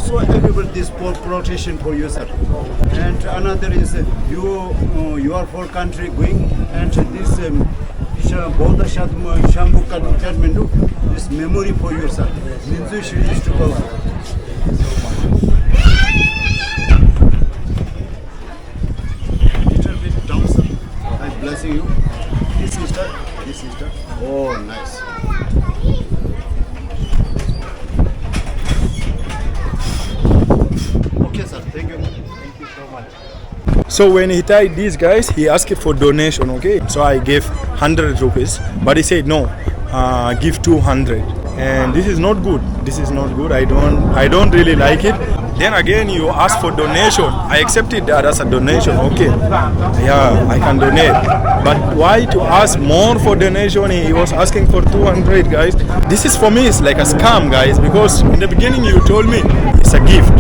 So everybody this protection for you, sir. And another is you are for country going, and this Bodha Shambhu Kathmandu, this memory for you, sir. Minzu Shri stupa. Little bit down, sir. I'm blessing you. This sister. Oh, nice. Okay, sir. Thank you. Thank you so much. So when he tied these guys, he asked for donation, okay? So I gave 100 rupees, but he said no, give 200. And this is not good. This is not good. I don't really like it. Then again, you ask for donation. I accepted that as a donation. Okay, yeah, I can donate. But why to ask more for donation? He was asking for 200, guys. This is for me. It's like a scam, guys, because in the beginning you told me it's a gift.